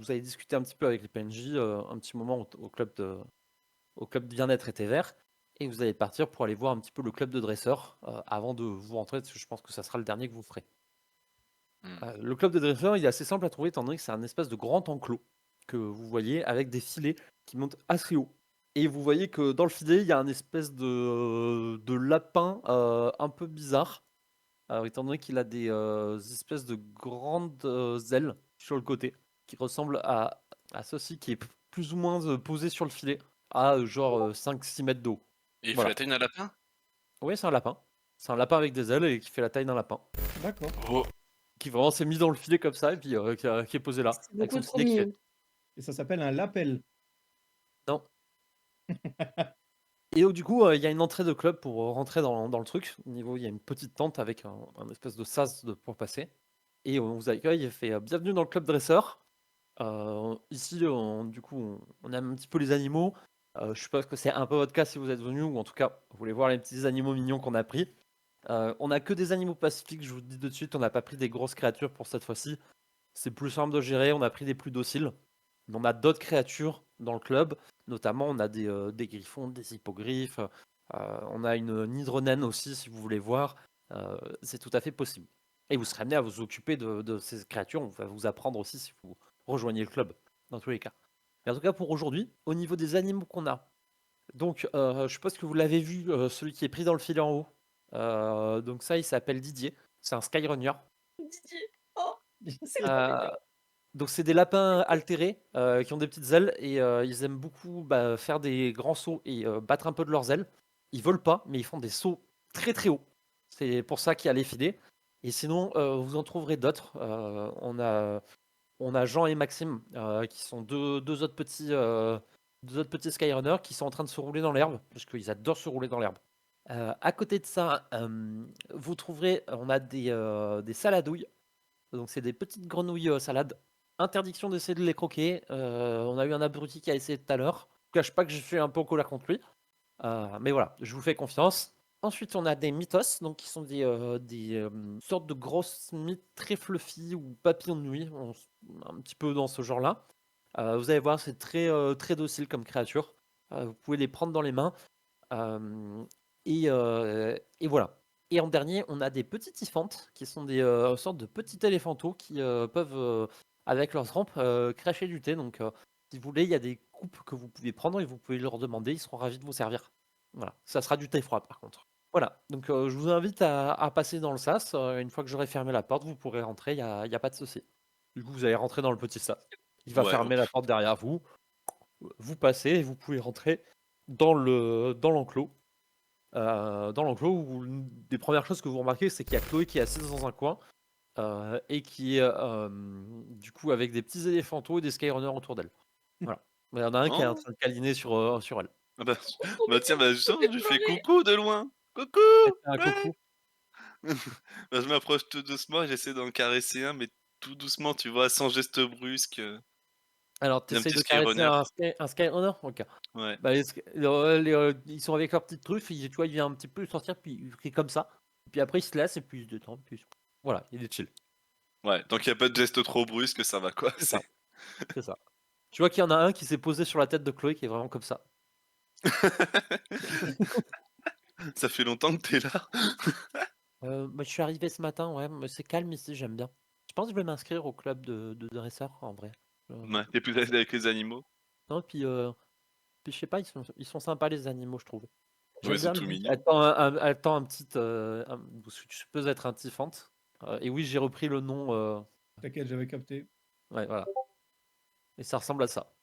vous avez discuté un petit peu avec les PNJ, un petit moment au club de bien-être été vert et vous allez partir pour aller voir un petit peu le club de dresseurs, avant de vous rentrer, parce que je pense que ça sera le dernier que vous ferez. Mmh. Le club de dresseurs, il est assez simple à trouver étant donné que c'est un espèce de grand enclos que vous voyez avec des filets qui montent assez haut et vous voyez que dans le filet, il y a un espèce de lapin, un peu bizarre, étant donné qu'il a des, espèces de grandes, ailes sur le côté qui ressemblent à ceci qui est p plus ou moins, posé sur le filet à, genre, 5-6 mètres d'eau. Et il fait la Voilà. taille d'un lapin? Oui, c'est un lapin. C'est un lapin avec des ailes et qui fait la taille d'un lapin. D'accord. Oh! Qui vraiment s'est mis dans le filet comme ça et puis, qui est posé là, C'est avec beaucoup son trop petit nez qui fait: mignon. Et ça s'appelle un lapel. «Non». Et donc du coup, il y a une entrée de club pour, rentrer dans le truc. Au niveau, il y a une petite tente avec un espèce de sas pour passer et on vous accueille et fait: «Bienvenue dans le club dresseur». Ici, du coup, on aime un petit peu les animaux. Je suppose que c'est un peu votre cas si vous êtes venus ou en tout cas, vous voulez voir les petits animaux mignons qu'on a pris. On a que des animaux pacifiques, je vous le dis de suite, on n'a pas pris des grosses créatures pour cette fois-ci. C'est plus simple de gérer, on a pris des plus dociles. Mais on a d'autres créatures dans le club, notamment on a des griffons, des hippogriffes, on a une hydronène aussi si vous voulez voir, c'est tout à fait possible. Et vous serez amené à vous occuper de ces créatures, on va vous apprendre aussi si vous rejoignez le club, dans tous les cas. Mais en tout cas pour aujourd'hui, au niveau des animaux qu'on a, donc je suppose que vous l'avez vu, celui qui est pris dans le filet en haut, donc ça il s'appelle Didier, c'est un Skyrunner. Didier, oh, c'est trop Heu, mignon. donc c'est des lapins altérés, qui ont des petites ailes et ils aiment beaucoup, bah, faire des grands sauts et battre un peu de leurs ailes. Ils volent pas, mais ils font des sauts très, très hauts. C'est pour ça qu'il y a les filets et sinon, vous en trouverez d'autres. On a Jean et Maxime, qui sont 2 autres petits Skyrunners qui sont en train de se rouler dans l'herbe, parce qu'ils adorent se rouler dans l'herbe. À côté de ça, vous trouverez on a des saladouilles. Donc c'est des petites grenouilles, salades. Interdiction d'essayer de les croquer. On a eu un abruti qui a essayé tout à l'heure. Je cache pas que je suis un peu en colère contre lui. Mais voilà, je vous fais confiance. Ensuite, on a des mythos, donc qui sont des sortes de grosses mythes très fluffy ou papillons de nuit, un petit peu dans ce genre-là. Vous allez voir, c'est très, très docile comme créature. Vous pouvez les prendre dans les mains. Hem et voilà. Et en dernier, on a des petits typhantes qui sont des, sortes de petits éléphantaux qui, peuvent, avec leurs rampes, cracher du thé. Donc, si vous voulez, il y a des coupes que vous pouvez prendre et vous pouvez leur demander, ils seront ravis de vous servir. Voilà, ça sera du thé froid par contre. Voilà, donc, je vous invite à passer dans le sas, une fois que j'aurai fermé la porte, vous pourrez rentrer, il y a pas de souci. Du coup, vous allez rentrer dans le petit sas. Il va Ouais, fermer la porte derrière vous, vous passez et vous pouvez rentrer dans l'enclos où une des premières choses que vous remarquez, c'est qu'il y a Chloé qui est assise dans un coin, et qui est, du coup avec des petits éléphantaux et des Skyrunners autour d'elle. Voilà. Il y en a un qui est en oh! train de câliner sur elle. Ah bah Oh, trop bah tiens, mignon, bah ça me justement, fait je lui fais pleurer. coucou de loin. Coucou! Elle fait un Ouais! coucou. Bah, je m'approche tout doucement et j'essaie d'en caresser un, mais tout doucement, tu vois? Sans geste brusque, Alors tu d'un essayes petit de caresser skyrunner. un Skyrunner? OK. Ouais. Bah, ils sont avec leur petite truffe, tu vois, il vient un petit peu sortir, puis il fait comme ça. Puis après il se laisse et puis il se détend, puis voilà, il est chill. Ouais, tant qu'il y a pas de geste trop brusque, ça va quoi, C'est ça, c'est c'est ça. Tu vois qu'il y en a un qui s'est posé sur la tête de Chloé qui est vraiment comme ça. Ça fait longtemps que tu es là? Bah, je suis arrivé ce matin, ouais, mais c'est calme ici, j'aime bien. Je pense que je vais m'inscrire au club de dresseurs en vrai. Ouais, tu es plus à l'aise avec les animaux? Non, puis je sais pas, ils sont sympas les animaux, je trouve. Ouais, ils J'aime sont bien tout Lily, mignons. elle tend un petit, parce que tu peux être un Typhant, et oui, j'ai repris le nom, T'inquiète, j'avais capté. ouais, voilà, et ça ressemble à ça.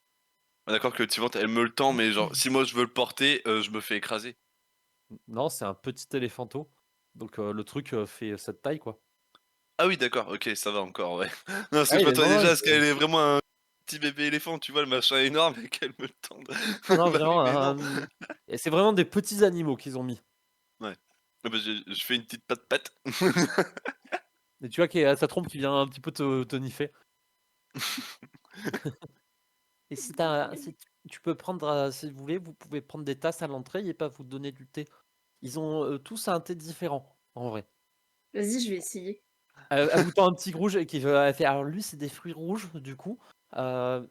Ah d'accord que le Typhant, elle me le tend, mais genre si moi je veux le porter, je me fais écraser. Non, c'est un petit éléphanteau, donc le truc, fait cette taille, quoi. Ah oui d'accord, OK, ça va encore, ouais. Non, parce que Ah, je il est m'attendais non, non, déjà à ce qu'elle ait vraiment un petit bébé éléphant, tu vois? Le machin énorme et qu'elle me le tende. non, non, Bah oui, vraiment mais non. et c'est vraiment des petits animaux qu'ils ont mis. Ouais. Ah bah je fais une petite patte patte. Et tu vois qu'il y a sa trompe qui vient un petit peu te niffer. Et si tu si tu peux prendre, si vous voulez, vous pouvez prendre des tasses à l'entrée et pas vous donner du thé. Ils ont, tous un thé différent, en vrai. Vas-y, je vais essayer. Elle vous tend un petit rouge et qui veut elle fait alors lui, c'est des fruits rouges du coup,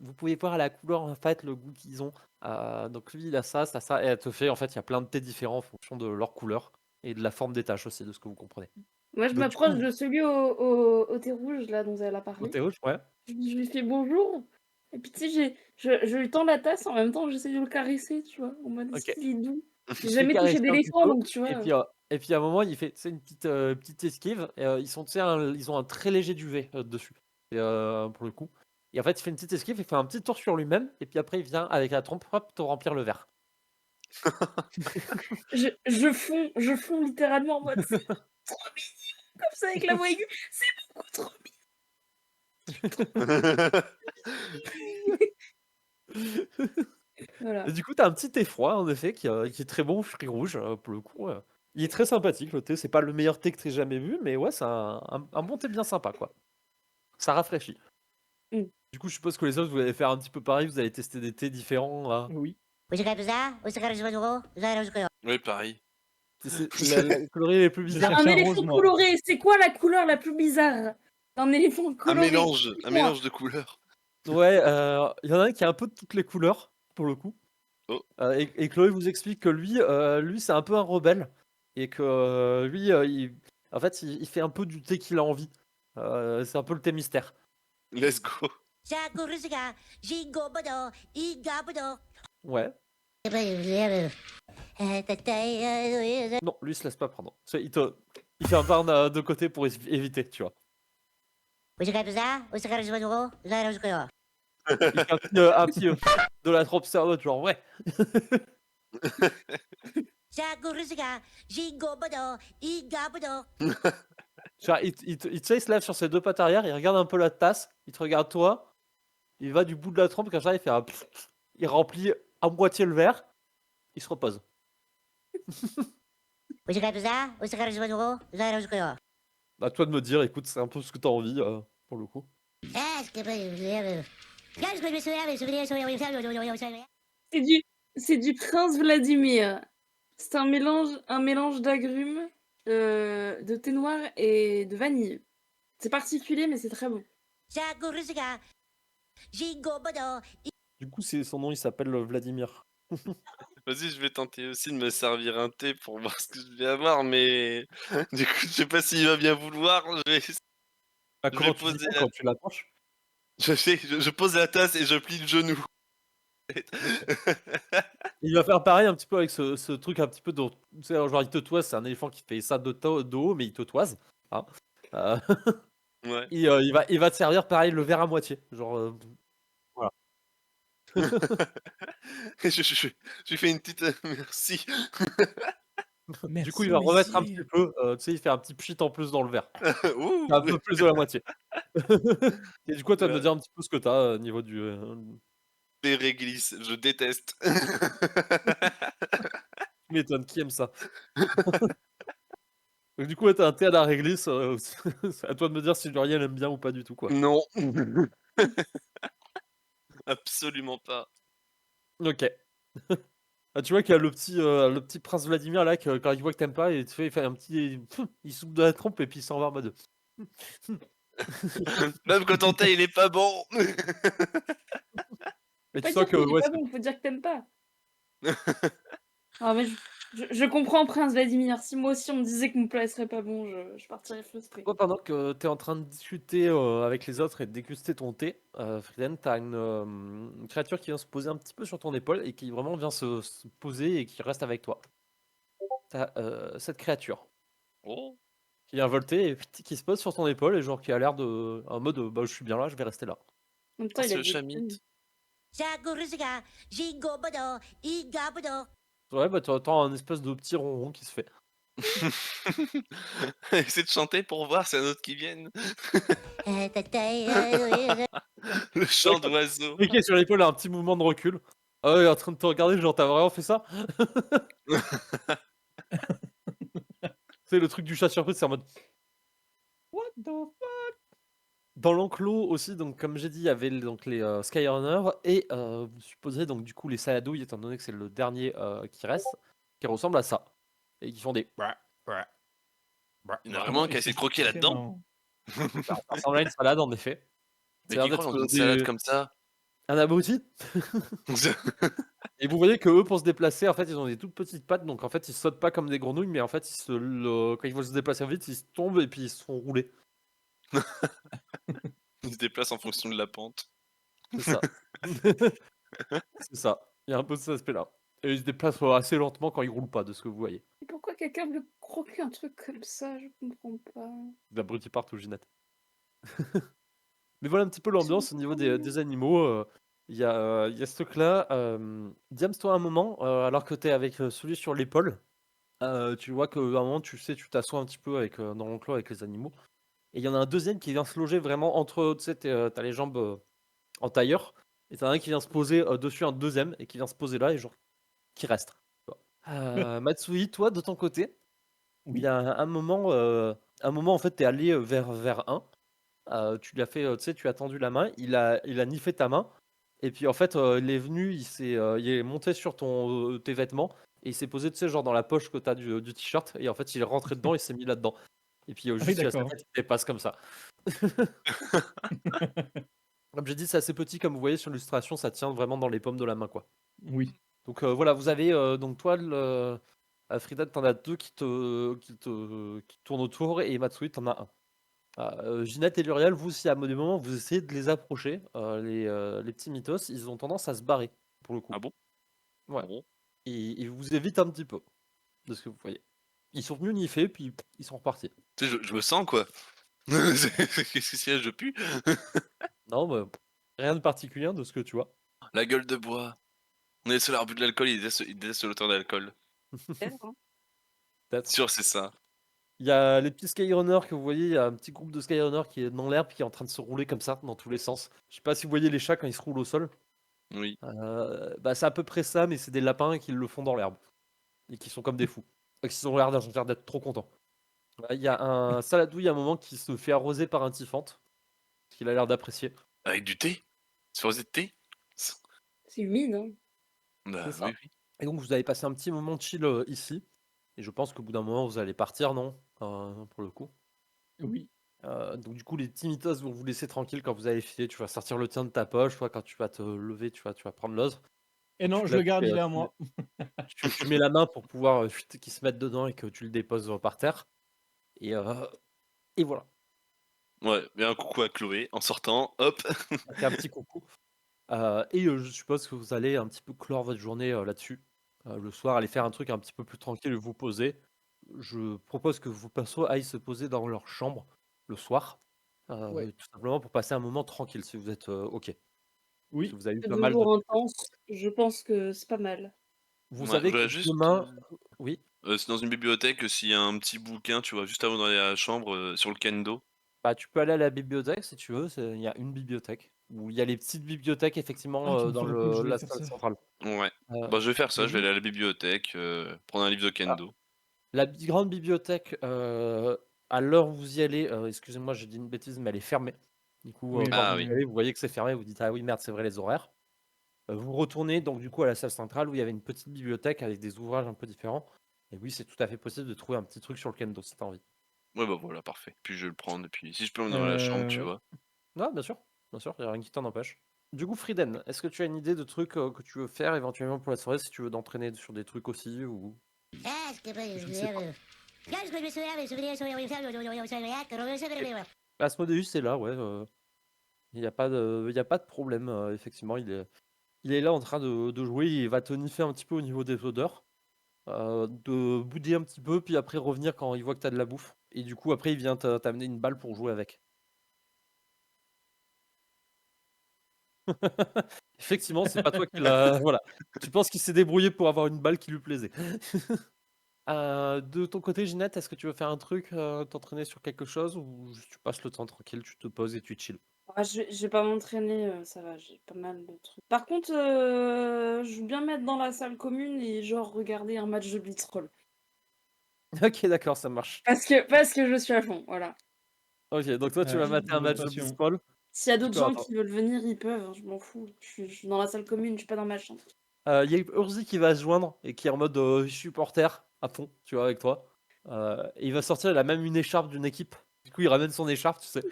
Vous pouvez voir à la couleur, en fait, le goût qu'ils ont. Donc lui, il a ça, ça, ça et elle te fait en fait, il y a plein de thés différents en fonction de leur couleur et de la forme des taches aussi, de ce que vous comprenez. Moi, je Donc du m'approche coup, de celui au thé rouge, là, dont elle a au parlé. thé rouge, ouais. Je lui fais bonjour. Et puis, tu sais, je lui tends la tasse en même temps, j'essaie de le caresser, tu vois, en mode, est-ce OK. qu'il est doux? J'ai Il se fait jamais touché caresser un petit d'éléphant, peu donc tu vois. et puis à un moment, il fait, tu sais, une petite esquive et ils sont, tu sais, ils ont un très léger duvet, dessus et pour le coup et en fait, il fait une petite esquive, il fait un petit tour sur lui-même et puis après il vient avec la trompe, hop, te remplir le verre. Je fonds littéralement en mode, c'est trop mignon, comme ça, avec la voix aiguë, c'est beaucoup trop mignon. Voilà. Et du coup, tu as un petit thé froid en effet qui est très bon, fruits rouges, pour le coup, il est très sympathique le thé, c'est pas le meilleur thé que tu aies jamais vu, mais ouais, c'est un bon thé bien sympa, quoi. Ça rafraîchit. Mmh. Du coup, je suppose que les autres, vous allez faire un petit peu pareil, vous allez tester des thés différents, là? Oui. Oui, pareil. C'est les coloris les plus Je bizarres. cherche Un un éléphant rose, moi. coloré, c'est quoi la couleur la plus bizarre d'un éléphant Un coloré? mélange Dites-moi. de couleurs. Ouais, il y en a un qui a un peu de toutes les couleurs, pour le coup. Oh. Et Chloé vous explique que lui c'est un peu un rebelle et que lui, en fait, il fait un peu du thé qu'il a envie. C'est un peu le thé mystère. Let's go. Ouais. Non, lui il se laisse pas prendre. Il fait un pas de côté pour éviter, tu vois. Il fait un petit de la trompe cerveau, genre ouais. Genre, tu sais, il se lève sur ses deux pattes arrière, il regarde un peu la tasse, il te regarde toi, il va du bout de la trompe, comme ça il fait un il remplit à moitié le verre, il se repose. À toi de me dire, écoute, c'est un peu ce que t'as envie, pour le coup. C'est du prince Vladimir. C'est un mélange d'agrumes, de thé noir et de vanille. C'est particulier, mais c'est très bon. Du coup, son nom, il s'appelle Vladimir. Vas-y, je vais tenter aussi de me servir un thé pour voir ce que je vais avoir, mais du coup, je sais pas s'il va bien vouloir. Ah, Je comment vais tu dis poser non quand tu l'approches? je pose la tasse et je plie le genou. Il va faire pareil un petit peu avec ce truc un petit peu tu sais, genre il te toise, c'est un éléphant qui fait ça de haut, mais il te toise, hein. Euh, Ouais. et il va te servir pareil le verre à moitié, genre, voilà. Je lui fais une petite merci. Du coup, Merci, il va remettre un messieurs. petit peu, tu sais, il fait un petit pchit en plus dans le verre. Ouh. Un peu plus de la moitié. Et du coup, à toi de me Ouais. dire un petit peu ce que tu as au niveau du, Des réglisses, je déteste. tu m'étonnes, qui aime ça? Donc du coup, ouais, tu as un thé à la réglisse, c'est à toi de me dire si Muriel aime bien ou pas du tout, quoi. Non. Absolument pas. OK. Ah, tu vois qu'il y a le petit prince Vladimir là que quand il voit que tu pas et tu sais, il fait un petit il souffle de la trompe et puis il s'en va en mode Même quand ton thé il est pas bon. et Faut tu pas sens dire que qu'il est ouais, pas bon, faut dire que t'aimes pas. Ah mais je comprends Prince Vladimir. Si moi aussi on me disait que mon plat serait pas bon, je partirais frustrée. toi pendant que tu es en train de discuter, avec les autres et de déguster ton thé, Frieden, tu as une créature qui vient se poser un petit peu sur ton épaule et qui vraiment vient se poser et qui reste avec toi. Tu as, cette créature Oh. qui vient volter et qui se pose sur ton épaule et genre qui a l'air de en mode, «Bah, je suis bien là, je vais rester là». En même temps, il C'est a le des chamite. Ouais, bah, tu entends un espèce de petit ronron qui se fait. Essaie de chanter pour voir s'il y en a d'autres qui viennent. Le chant d'oiseau. Le mec qui est sur l'épaule a un petit mouvement de recul. Ah ouais, il est en train de te regarder, genre, tu as vraiment fait ça? C'est le truc du chat surprise, c'est en mode what the fuck? Dans l'enclos aussi, donc comme j'ai dit, il y avait donc les Skyrunners et vous supposez donc du coup les saladouilles, étant donné que c'est le dernier qui reste, qui ressemble à ça. Et qui font des. Il y en a vraiment un qui a essayé de croquer Très là-dedans. marrant. Ça ressemble à une salade en effet. Mais Ça a qui l'air croit dans d'être une salade comme ça? Un abruti. Et vous voyez que eux, pour se déplacer, en fait, ils ont des toutes petites pattes, donc en fait, ils sautent pas comme des grenouilles, mais en fait, quand ils vont se déplacer vite, ils se tombent et puis ils se font rouler. Il se déplace en fonction de la pente. C'est ça. C'est ça. Il y a un peu de cet aspect-là. Et ils se déplacent assez lentement quand ils roulent pas, de ce que vous voyez. Et pourquoi quelqu'un veut croquer un truc comme ça? Je comprends pas. D'abrutis partout, Ginette. Mais voilà un petit peu l'ambiance au niveau des animaux. Il y a ce truc-là. Diams, toi, à un moment, alors que tu es avec celui sur l'épaule, tu vois qu'à un moment, tu t'assois un petit peu dans l'enclos avec les animaux. Et il y en a un deuxième qui vient se loger vraiment entre, tu sais, t'as les jambes en tailleur. Et t'as un qui vient se poser dessus, un deuxième, et qui vient se poser là, et genre, qui reste. Tu vois. Matsui, toi, de ton côté, il y Oui. a un moment en fait, t'es allé vers un. Tu lui as fait, tu sais, tu as tendu la main, il a niffé ta main, et puis en fait, il est venu, il est monté sur tes vêtements, et il s'est posé, tu sais, genre dans la poche que tu as du t-shirt, et en fait, il est rentré dedans, il s'est mis là-dedans. Et puis Ah oui, juste, il y a sa d'accord. tête qui dépasse comme ça. Comme j'ai dit, c'est assez petit, comme vous voyez sur l'illustration, ça tient vraiment dans les paumes de la main, quoi. Oui. Donc voilà, vous avez, donc toi, Frida, t'en as deux qui tournent autour, et Matsui, t'en as un. Ginette et Luriel, vous, si à des moments vous essayez de les approcher, les petits mythos, ils ont tendance à se barrer, pour le coup. Ah bon? Ouais. Ah bon? Ils vous évitent un petit peu, de ce que vous voyez. Ils sont venus niffer, puis ils sont repartis. Tu sais, je me sens quoi. Qu'est-ce qu'il y a, je pue? Non, mais rien de particulier de ce que tu vois. La gueule de bois. On est sur l'arbre de l'alcool, il déteste l'auteur d'alcool. Peut-être. Sûr, c'est ça. Il y a les petits Skyrunners que vous voyez, il y a un petit groupe de Skyrunners qui est dans l'herbe, qui est en train de se rouler comme ça, dans tous les sens. Je sais pas si vous voyez les chats quand ils se roulent au sol. Oui. Bah, c'est à peu près ça, mais c'est des lapins qui le font dans l'herbe. Et qui sont comme des fous. Et qui ont l'air d'être trop contents. Il y a un saladouille à un moment qui se fait arroser par un typhante, ce qu'il a l'air d'apprécier. Avec du thé? C'est rosé de thé? C'est humide, hein. C'est Bah ça. oui, oui. Et donc vous avez passé un petit moment de chill ici. Et je pense qu'au bout d'un moment, vous allez partir, non? Pour le coup. Oui. Donc du coup, les timitos vont vous laisser tranquille quand vous allez filer. Tu vas sortir le tien de ta poche. Toi, quand tu vas te lever, tu vas prendre l'autre. Et non, Tu je l'as le garde, fait, il est à moi. tu mets la main pour pouvoir qu'il se mette dedans et que tu le déposes par terre. Et voilà. Ouais, bien un coucou à Chloé en sortant, hop. C'est un petit coucou. Je suppose que vous allez un petit peu clore votre journée là-dessus. Le soir, aller faire un truc un petit peu plus tranquille et vous poser. Je propose que vos persos aillent se poser dans leur chambre le soir. Ouais. Tout simplement pour passer un moment tranquille si vous êtes OK. Parce que Oui. vous avez eu C'est pas 2 mal de jours trucs. intenses, je pense que c'est pas mal. Vous Ouais, je savez que voudrais juste, demain. Oui, c'est dans une bibliothèque, s'il y a un petit bouquin, tu vois, juste avant d'aller à la chambre, sur le kendo. bah, tu peux aller à la bibliothèque si tu veux. Il y a une bibliothèque où il y a les petites bibliothèques Ah, effectivement tu me dans feras coup, je vais la faire salle ça. centrale. Ouais. Euh, Bah, je vais faire ça, je vais Vas-y. aller à la bibliothèque, prendre un livre de ah, kendo. La grande bibliothèque, à l'heure où vous y allez, excusez-moi, j'ai dit une bêtise, mais elle est fermée. Du coup, Oui, quand Ah vous oui. y allez, vous voyez que c'est fermé, vous dites: «Ah oui, merde, c'est vrai, les horaires». Vous retournez donc du coup à la salle centrale où il y avait une petite bibliothèque avec des ouvrages un peu différents et oui, c'est tout à fait possible de trouver un petit truc sur le kendo si tu as envie. Ouais, bah, voilà, parfait. Puis je vais le prendre et puis si je peux l'emmener dans la chambre, tu Euh, vois? Ouais, bien sûr, il y a rien qui t'en empêche. Du coup, Frieden, est-ce que tu as une idée de trucs, que tu veux faire éventuellement pour la soirée, si tu veux t'entraîner sur des trucs aussi ou je ne sais pas? Asmodeus est là, ouais, il y a pas de problème, effectivement, il est là en train de jouer, il va tonifier un petit peu au niveau des odeurs, de bouder un petit peu, puis après revenir quand il voit que tu as de la bouffe et du coup après il vient t'amener une balle pour jouer avec. Effectivement, c'est pas toi qui l'a voilà. Tu penses qu'il s'est débrouillé pour avoir une balle qui lui plaisait. De ton côté, Ginette, est-ce que tu veux faire un truc, t'entraîner sur quelque chose ou juste tu passes le temps tranquille, tu te poses et tu chill? Ah, je vais pas m'entraîner, ça va, j'ai pas mal de trucs. Par contre, je veux bien mettre dans la salle commune et genre regarder un match de Blitzroll. OK, d'accord, ça marche. Parce que je suis à fond, voilà. OK, donc toi, tu vas mater un bonne match de passion. baseball. S'il y a d'autres D'accord, gens attends. qui veulent venir, ils peuvent, hein, je m'en fous. Je suis dans la salle commune, je suis pas dans ma chambre. Il y a Urzi qui va se joindre et qui est en mode, supporter à fond, tu vois, avec toi. Et il va sortir, il a même une écharpe d'une équipe. Du coup, il ramène son écharpe, tu sais.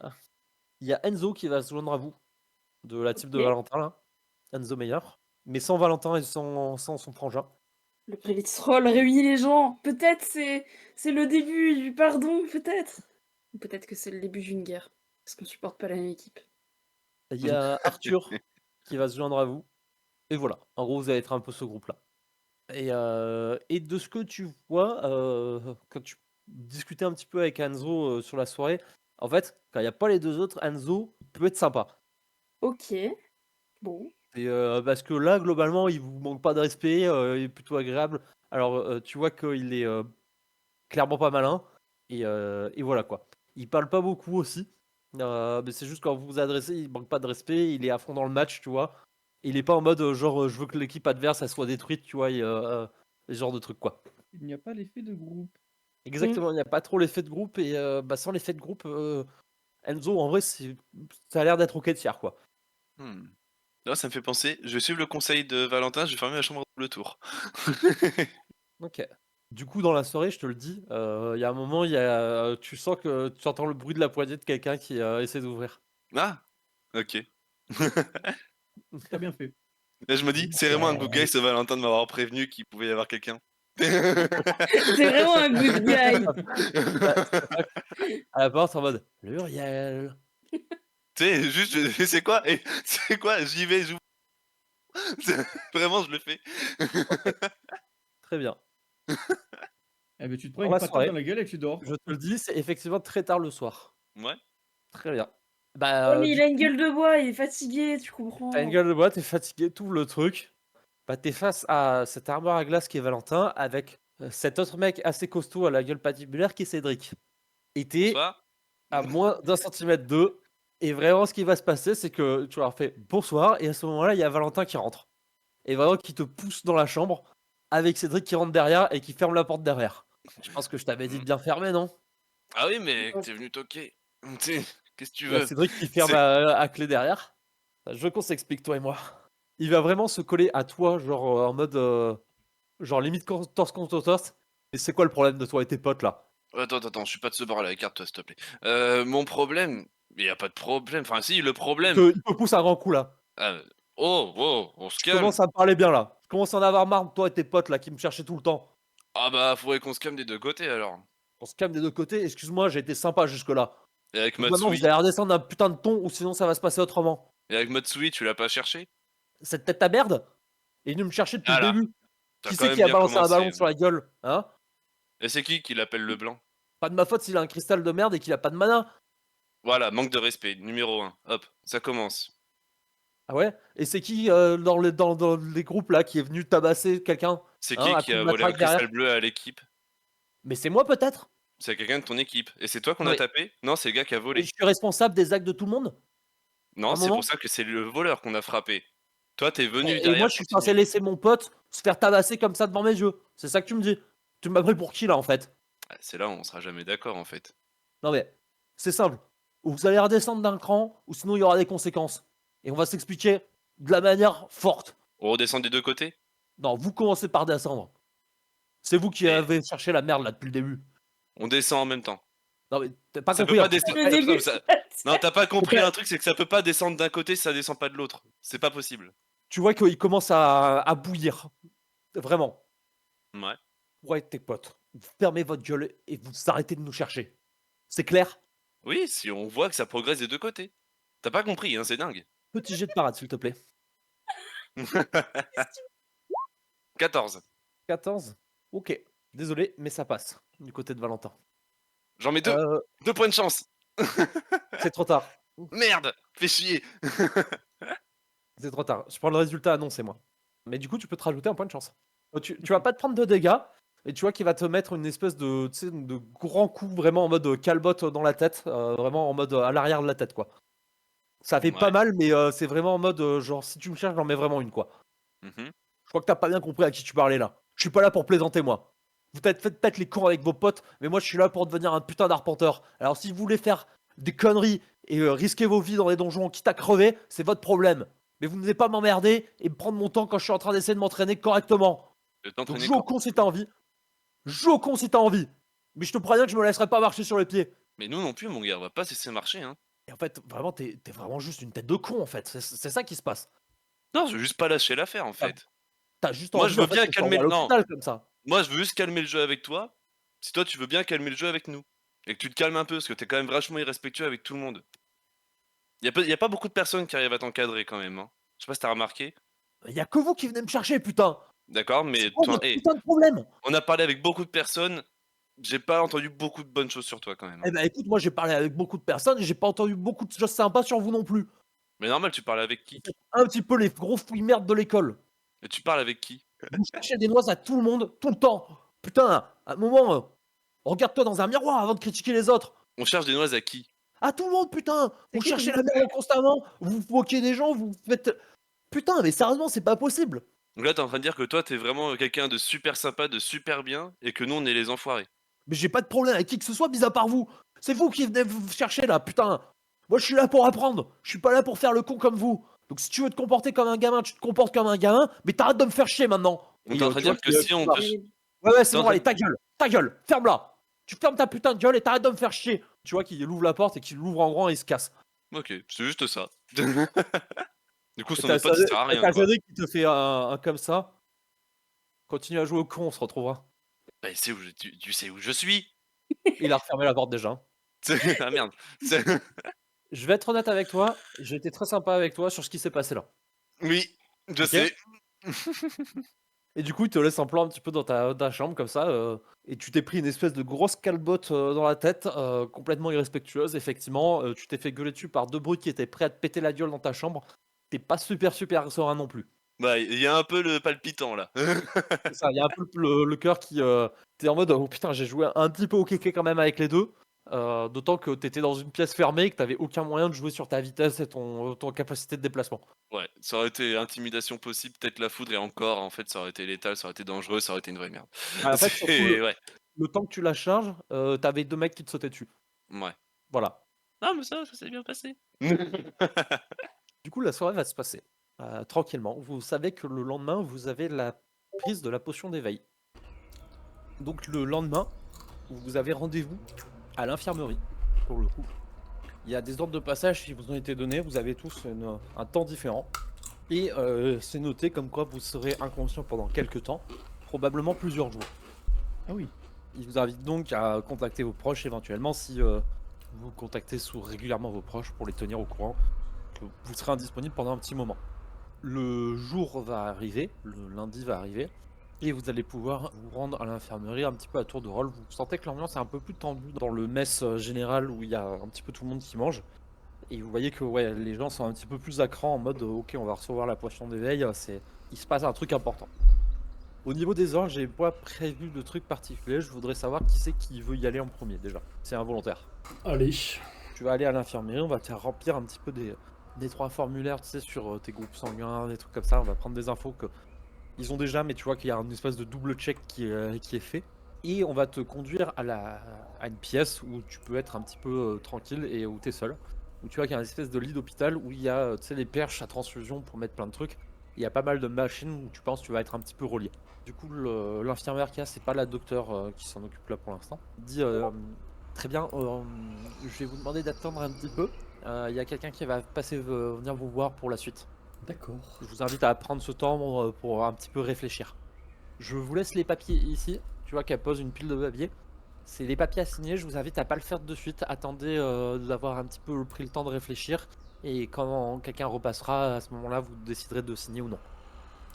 Ah. Il y a Enzo qui va se joindre à vous. de la team de Ok. Valentin, là, Enzo Meyer, mais sans Valentin et sans son frangin. Le Blitz Roll réunit les gens. Peut-être c'est le début du pardon, peut-être. Ou peut-être que c'est le début d'une guerre. Parce qu'on supporte pas la même équipe. Il y a Arthur qui va se joindre à vous. Et voilà, en gros, vous allez être un peu ce groupe-là. Et de ce que tu vois, quand tu discutais un petit peu avec Enzo sur la soirée, en fait, quand il n'y a pas les deux autres, Enzo peut être sympa. Ok. Bon. Et, parce que là, globalement, il vous manque pas de respect, il est plutôt agréable. Alors, tu vois qu'il est clairement pas malin. Et voilà quoi. Il parle pas beaucoup aussi. Mais c'est juste quand vous vous adressez, il manque pas de respect, il est à fond dans le match, tu vois. Il est pas en mode genre je veux que l'équipe adverse elle soit détruite, tu vois, ce genre de truc quoi. Il n'y a pas l'effet de groupe. Exactement, il n'y a pas trop l'effet de groupe et sans l'effet de groupe, Enzo en vrai ça a l'air d'être ok de tiers quoi. Hmm. Là, ça me fait penser, je vais suivre le conseil de Valentin, je vais fermer la chambre à double tour. Ok. Du coup, dans la soirée, je te le dis, il y a un moment, tu sens que tu entends le bruit de la poignée de quelqu'un qui essaie d'ouvrir. Ah, ok. T'as bien fait. Là, je me dis, c'est vraiment un good guy ce Valentin de m'avoir prévenu qu'il pouvait y avoir quelqu'un. C'est vraiment un good guy. À la porte en mode Luriel. Tu sais, juste, c'est quoi? Et c'est quoi? J'y vais, j'ouvre. Vraiment, je le fais. Très bien. Eh ben, tu te prends Dans une la patate soirée, dans la gueule et tu dors. je te le dis, c'est effectivement très tard le soir. Ouais. Très bien. Ouais, Bah, mais il du a une coup, gueule de bois, il est fatigué, tu t'as une comprends. gueule de bois, t'es fatigué, tout le truc. Bah, t'es face à cette armoire à glace qui est Valentin avec cet autre mec assez costaud à la gueule patibulaire qui est Cédric. Et t'es Bonsoir. à moins d'un centimètre d'eux. Et vraiment, ce qui va se passer, c'est que tu leur fais bonsoir. Et à ce moment-là, il y a Valentin qui rentre. Et vraiment, qui te pousse dans la chambre avec Cédric qui rentre derrière et qui ferme la porte derrière. Je pense que je t'avais dit de bien fermer, non? Ah oui, mais t'es venu toquer. Tu sais, qu'est-ce que tu Il y a veux? Cédric qui ferme C'est- à clé derrière. Je veux qu'on s'explique, toi et moi. Il va vraiment se coller à toi, genre en mode. Genre limite torse contre torse. Et c'est quoi le problème de toi et tes potes là? Attends, je suis pas de ce bord-là, écarte-toi, s'il te plaît. Mon problème, il y a pas de problème. Enfin, si, le problème. Il te pousse un grand coup là. Ah, oh, on se Je calme. commence à me parler bien là. Je commence à en avoir marre de toi et tes potes là qui me cherchaient tout le temps. Ah bah, faudrait qu'on se calme des deux côtés alors. On se calme des deux côtés. Excuse-moi, j'ai été sympa jusque-là. Et avec Donc maintenant, vous Matsui, allez redescendre un putain de ton ou sinon ça va se passer autrement. tu l'as pas cherché? Cette tête à merde est venue me chercher depuis le Ah là, début. t'as Qui quand c'est même qui a bien balancé un commencé. ballon sur la gueule? Hein? Et c'est qui l'appelle le blanc? Pas de ma faute s'il a un cristal de merde et qu'il a pas de mana. Voilà, manque de respect, numéro 1. Hop, ça commence. Ah ouais? Et c'est qui dans les groupes là qui est venu tabasser quelqu'un? C'est Hein, à qui coup de a volé un matraque derrière? cristal bleu à l'équipe? Mais c'est moi peut-être? C'est quelqu'un de ton équipe. Et c'est toi qu'on Non a mais tapé? Non, c'est le gars qui a je volé. suis responsable des actes de tout le monde? À Non, un c'est pour moment? ça que c'est le voleur qu'on a frappé. Toi, t'es venu Et moi derrière je suis censé continuer. laisser mon pote se faire tabasser comme ça devant mes yeux. C'est ça que tu me dis? Tu m'as pris pour qui là en fait? Ah, c'est là où on sera jamais d'accord en fait. Non mais c'est simple. Ou vous allez redescendre d'un cran, ou sinon il y aura des conséquences. Et on va s'expliquer de la manière forte. On redescend des deux côtés? Non, vous commencez par descendre. C'est vous qui Et avez cherché la merde là depuis le début. on descend en même temps. Non mais t'as pas Ça peut compris un pas truc. descendre. Le début, Non, t'as pas compris pas- un truc, c'est que ça peut pas descendre d'un côté si ça descend pas de l'autre. C'est pas possible. Tu vois qu'il commence à bouillir. Vraiment. Ouais. Ouais, tes potes. Vous fermez votre gueule et vous arrêtez de nous chercher. C'est clair? Oui, si on voit que ça progresse des deux côtés. T'as pas compris, hein, c'est dingue. Petit jet de parade, s'il te plaît. 14. 14. Ok. Désolé, mais ça passe. Du côté de Valentin. J'en mets 2. Euh, 2 points de chance. c'est trop tard. Merde, fais chier. C'est trop tard. Je prends le résultat annoncé, moi. Mais du coup, tu peux te rajouter un point de chance. Tu vas pas te prendre de dégâts. Et tu vois qu'il va te mettre une espèce de, tu sais, de grand coup vraiment en mode calbotte dans la tête. Vraiment en mode à l'arrière de la tête, quoi. Ça fait pas Ouais. mal, mais c'est vraiment en mode genre si tu me cherches, j'en mets vraiment une, quoi. Mhm. Je crois que t'as pas bien compris à qui tu parlais là. Je suis pas là pour plaisanter, moi. Vous faites peut-être les cons avec vos potes, mais moi je suis là pour devenir un putain d'arpenteur. Alors si vous voulez faire des conneries et risquer vos vies dans les donjons quitte à crever, c'est votre problème. Mais vous ne devez pas m'emmerder et me prendre mon temps quand je suis en train d'essayer de m'entraîner correctement. De Donc t'entraîner joue au con si t'as envie. Joue au con si t'as envie. Mais je te préviens que je me laisserai pas marcher sur les pieds. Mais nous non plus, mon gars, on va pas se laisser marcher, hein. Et en fait, vraiment, t'es vraiment juste une tête de con, en fait. C'est ça qui se passe. Non, je veux juste pas lâcher l'affaire, en T'as fait. as juste Moi, je envie, veux en fait, bien qu'on calmer t'envoie à le non, l'hôpital comme ça. moi, je veux juste calmer le jeu avec toi, si toi, tu veux bien calmer le jeu avec nous et que tu te calmes un peu, parce que tu es quand même vachement irrespectueux avec tout le monde. Il y a pas beaucoup de personnes qui arrivent à t'encadrer quand même, hein. Je sais pas si tu as remarqué? Il y a que vous qui venez me chercher, putain! D'accord, C'est mais quoi toi, votre putain de problème? on a parlé avec beaucoup de personnes, j'ai pas entendu beaucoup de bonnes choses sur toi quand même, hein. Eh ben, écoute, moi, j'ai parlé avec beaucoup de personnes et j'ai pas entendu beaucoup de choses sympas sur vous non plus. Mais normal, tu parles avec Vous qui? êtes un petit peu les gros fouilles-merdes de l'école. Et tu parles avec qui? Vous cherchez des noises à tout le monde, tout le temps. Putain, à un moment, regarde-toi dans un miroir avant de critiquer les autres. On cherche des noises à qui? À tout le monde, putain! Vous qui cherchez ton la merde constamment, vous moquez des gens, vous faites. Putain, mais sérieusement, c'est pas possible! Donc là, tu es en train de dire que toi, tu es vraiment quelqu'un de super sympa, de super bien et que nous, on est les enfoirés. Mais j'ai pas de problème avec qui que ce soit, mis à part vous! C'est vous qui venez vous chercher là, putain! Moi, je suis là pour apprendre, je suis pas là pour faire le con comme vous! Donc, si tu veux te comporter comme un gamin, tu te comportes comme un gamin, mais t'arrêtes de me faire chier maintenant! Donc Et, tu es en train de tu vois dire que qu'il si on va. te Terrible. Ouais, ouais, c'est tu es en bon, train allez, de ta gueule, ferme-la! Tu fermes ta putain de gueule et t'arrêtes de me faire chier! Tu vois qu'il ouvre la porte et qu'il l'ouvre en grand et il se casse. OK, c'est juste ça. Du coup, Et son pote, il sert à rien, t'as quoi. Cédric qui te fait un comme ça. Continue à jouer au con, on se retrouvera. Bah, c'est où tu sais où je suis? Il a refermé la porte déjà. Ah merde. C'est Je vais être honnête avec toi, j'ai été très sympa avec toi sur ce qui s'est passé là. oui, je OK? sais. Et du coup, il te laisse un plan un petit peu dans ta chambre comme ça, et tu t'es pris une espèce de grosse calbotte, dans la tête, complètement irrespectueuse effectivement, tu t'es fait gueuler dessus par 2 brutes qui étaient prêts à te péter la gueule dans ta chambre. Tu pas super serein non plus. Bah, il y a un peu le palpitant là. C'est ça, il y a un peu le cœur qui, tu en mode: «Oh putain, j'ai joué un petit peu au kéké quand même avec les 2». D'autant que tu étais dans une pièce fermée et que tu avais aucun moyen de jouer sur ta vitesse et ton capacité de déplacement. Ouais, ça aurait été intimidation possible, peut-être la foudre et encore, en fait, ça aurait été létal, ça aurait été dangereux, ça aurait été une vraie merde. Bah, en fait, surtout C'est ouais, le temps que tu la charges, tu avais 2 mecs qui te sautaient dessus. mouais. Voilà. Non, mais ça s'est bien passé. Du coup, la soirée va se passer, tranquillement. Vous savez que le lendemain, vous avez la prise de la potion d'éveil. Donc le lendemain, vous avez rendez-vous à l'infirmerie, pour le coup. Il y a des ordres de passage qui vous ont été donnés, vous avez tous un temps différent. Et c'est noté comme quoi vous serez inconscient pendant quelques temps, probablement plusieurs jours. Ah oui. Il vous invite donc à contacter vos proches éventuellement si vous contactez régulièrement vos proches pour les tenir au courant que vous serez indisponible pendant un petit moment. Le jour va arriver, le lundi va arriver, et vous allez pouvoir vous rendre à l'infirmerie un petit peu à tour de rôle. Vous sentez que l'ambiance est un peu plus tendue dans le mess général où il y a un petit peu tout le monde qui mange. Et vous voyez que ouais, les gens sont un petit peu plus à cran en mode ok, on va recevoir la potion d'éveil, il se passe un truc important. Au niveau des ordres, j'ai pas prévu de trucs particuliers, je voudrais savoir qui c'est qui veut y aller en premier déjà. C'est involontaire. Allez. Tu vas aller à l'infirmerie, on va te faire remplir un petit peu des 3 formulaires, tu sais, sur tes groupes sanguins, des trucs comme ça. On va prendre des infos que ils ont déjà, mais tu vois qu'il y a une espèce de double check qui est fait. Et on va te conduire à une pièce où tu peux être un petit peu tranquille et où tu es seul. Où tu vois qu'il y a une espèce de lit d'hôpital où il y a tu sais, les perches à transfusion pour mettre plein de trucs. Il y a pas mal de machines où tu penses que tu vas être un petit peu relié. Du coup, l'infirmière qu'il y a, c'est pas la docteure qui s'en occupe là pour l'instant. Il dit très bien, je vais vous demander d'attendre un petit peu. Il y a quelqu'un qui va venir vous voir pour la suite. D'accord. Je vous invite à prendre ce temps pour un petit peu réfléchir. Je vous laisse les papiers ici. Tu vois qu'elle pose une pile de papiers. C'est les papiers à signer. Je vous invite à pas le faire de suite. Attendez d'avoir un petit peu pris le temps de réfléchir. Et quand quelqu'un repassera, à ce moment-là, vous déciderez de signer ou non.